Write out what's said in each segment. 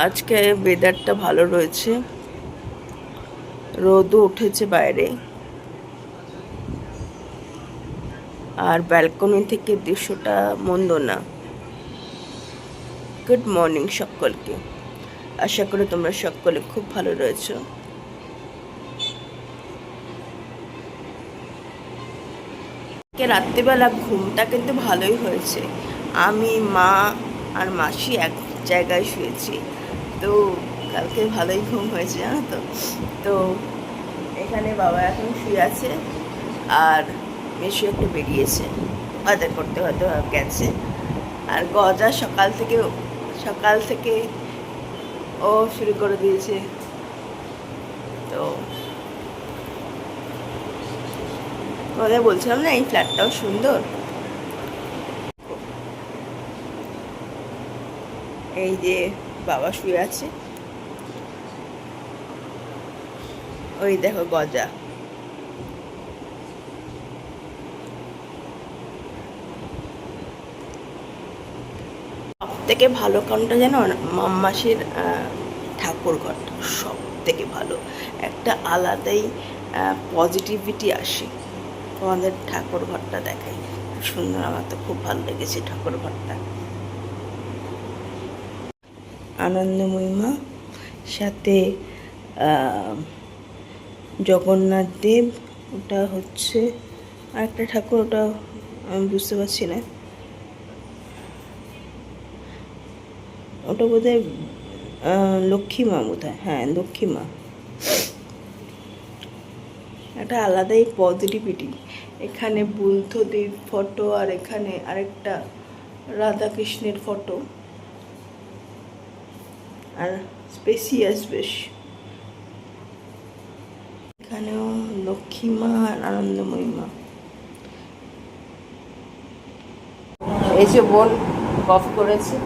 আজকে ওয়েদারটা ভালো রয়েছে, রোদও উঠেছে বাইরে, আর ব্যালকনি থেকে দৃশ্যটা মন্দ না। গুড মর্নিং সকলকে, আশা করি তোমরা সকলে খুব ভালো রয়েছো। রাত্রিবেলা ঘুমটা কিন্তু ভালোই হয়েছে। আমি, মা আর মাসি এক জায়গায় শুয়েছি, তো কালকে ভালোই ঘুম হয়েছে, জানো তো। তো এখানে বাবা এখন শুয়ে আছে, আর মেশু একটু বেরিয়েছে, বাজার করতে হয়তো গেছে। আর গজা সকাল থেকে ও শুরু করে দিয়েছে। তো কথা বলছিলাম না, এই ফ্ল্যাটটাও সুন্দর। এই যে বাবা শুয়ে আছে, ওই দেখো গজা। সব থেকে ভালো কোনটা জানো, মাসির ঠাকুর ঘরটা সব থেকে ভালো। একটা আলাদাই পজিটিভিটি আসে তোমাদের ঠাকুর ঘরটা দেখাই, খুব সুন্দর। আমার তো খুব ভালো লেগেছে ঠাকুর ঘরটা। আনন্দময়ী মা, সাথে জগন্নাথ দেব, ওটা হচ্ছে আরেকটা ঠাকুর, ওটা আমি বুঝতে পারছি না, ওটা বোধহয় লক্ষ্মী মা, বোধহয়, হ্যাঁ লক্ষ্মী মা। একটা আলাদাই পজিটিভিটি। এখানে বুদ্ধদেব ফটো, আর এখানে আরেকটা রাধাকৃষ্ণের ফটো, আর স্পেসিয়াস বেশ। এখানেও লক্ষ্মী মা আর আনন্দময়ী মা। এই যে বোন কফ করেছে,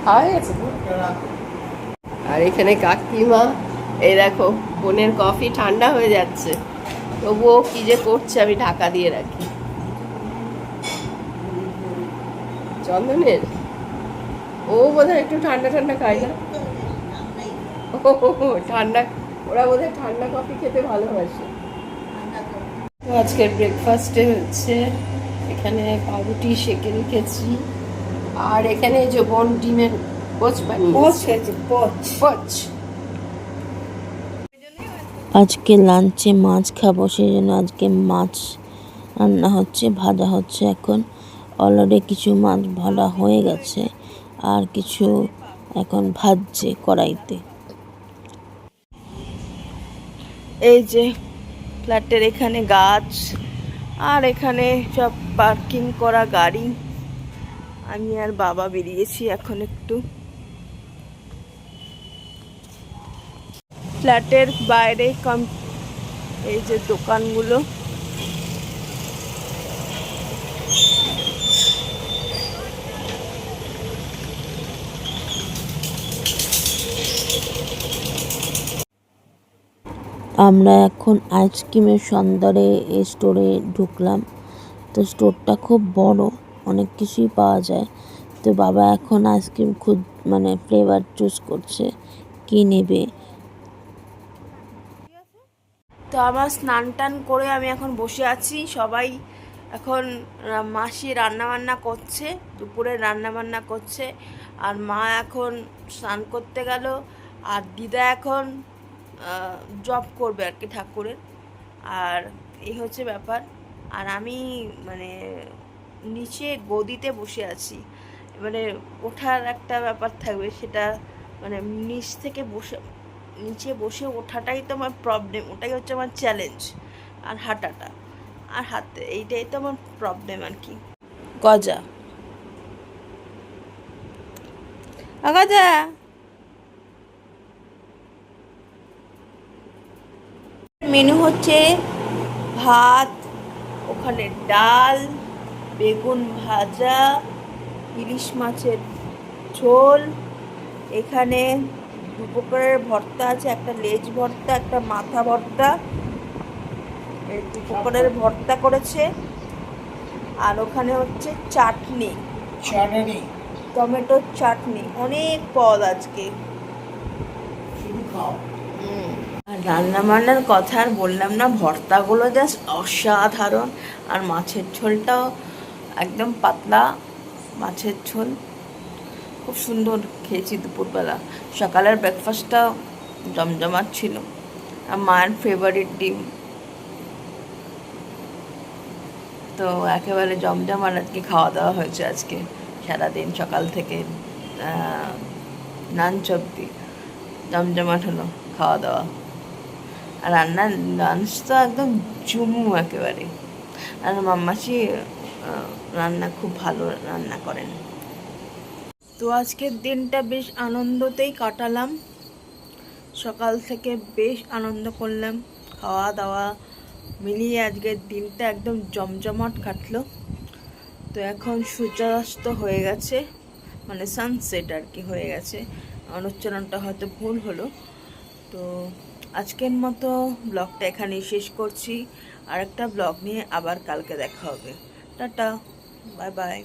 খাওয়া গেছে। আর এখানে কাকিমা, এই দেখো বোনের কফি ঠান্ডা হয়ে যাচ্ছে, তবুও কি যে করছে, আমি ঢাকা দিয়ে রাখি। চন্দনের ও বোধহয় একটু ঠান্ডা ঠান্ডা খায় না, ঠান্ডা, ওরা বোধহয় ঠান্ডা কফি খেতে ভালোবাসে। তো আজকের ব্রেকফাস্টে হচ্ছে এখানে পাউরুটি সেঁকে রেখেছি, আর এখানে এই যে বোন ডিমের পোচ বানিয়েছে। আজকে লাঞ্চে মাছ খাবো, সেই জন্য আজকে মাছ রান্না হচ্ছে, ভাজা হচ্ছে। এখন অলরেডি কিছু মাছ ভাজা হয়ে গেছে, আর কিছু এখন ভাজছে কড়াইতে। এই যে ফ্ল্যাটের এখানে গাছ, আর এখানে সব পার্কিং করা গাড়ি। আমি আর বাবা বেরিয়েছি এখন একটু ফ্ল্যাটের বাইরে, এই যে দোকানগুলো। আমরা এখন আইসক্রিমের সন্ধানে এই স্টোরে ঢুকলাম। তো স্টোরটা খুব বড়, অনেক কিছুই পাওয়া যায়। তো বাবা এখন আইসক্রিম মানে ফ্লেভার চুজ করছে কি নেবে। তো আমার স্নান টান করে আমি এখন বসে আছি। সবাই এখন মাসি রান্নাবান্না করছে, দুপুরে রান্নাবান্না করছে, আর মা এখন স্নান করতে গেল, আর দিদা এখন জব করবে আর কি ঠাকুরের। আর এই হচ্ছে ব্যাপার। আর আমি মানে নিচে গদিতে বসে আছি, মানে ওঠার একটা ব্যাপার থাকবে, সেটা মানে নিচ থেকে নিচে বসে ওঠাটাই তো আমার প্রবলেম, ওটাই হচ্ছে আমার চ্যালেঞ্জ। আর হাঁটাটা আর হাতে, এইটাই তো আমার প্রবলেম আর কি। গজা গজা মেনু হচ্ছে ভাত, ওখানে ডাল, বেগুন ভাজা, ইলিশ মাছের ঝোল, এখানে দু প্রকারের ভর্তা আছে, একটা লেজ ভর্তা, একটা মাথা ভর্তা, এই দু প্রকারের ভর্তা করেছে। আর ওখানে হচ্ছে চাটনি, টমেটোর চাটনি, অনেক পদ আজকে। আর রান্না বান্নার কথা আর বললাম না, ভর্তাগুলো জাস্ট অসাধারণ। আর মাছের ঝোলটাও একদম পাতলা মাছের ঝোল, খুব সুন্দর খেয়েছি দুপুরবেলা। সকালের ব্রেকফাস্টটা জমজমাট ছিল। আর মায়ের ফেভারিট ডিম, তো একেবারে জমজমাট আজকে খাওয়া দাওয়া হয়েছে। আজকে সারাদিন সকাল থেকে লাঞ্চ অব্দি জমজমাট হলো খাওয়া দাওয়া। আর রান্নার লাঞ্চ তো একদম জুমু একেবারে। আর মাম্মাসি রান্না খুব ভালো রান্না করেন। তো আজকের দিনটা বেশ আনন্দতেই কাটালাম। সকাল থেকে বেশ আনন্দ করলাম, খাওয়া দাওয়া মিলিয়ে আজকের দিনটা একদম জমজমাট কাটলো। তো এখন সূর্যাস্ত হয়ে গেছে, মানে সানসেট আর কি হয়ে গেছে। অনুচ্চারণটা হয়তো ভুল হলো। তো আজকের মতো ব্লগটা এখানেই শেষ করছি। আর একটা ব্লগ নিয়ে আবার কালকে দেখা হবে। Tata, bye bye.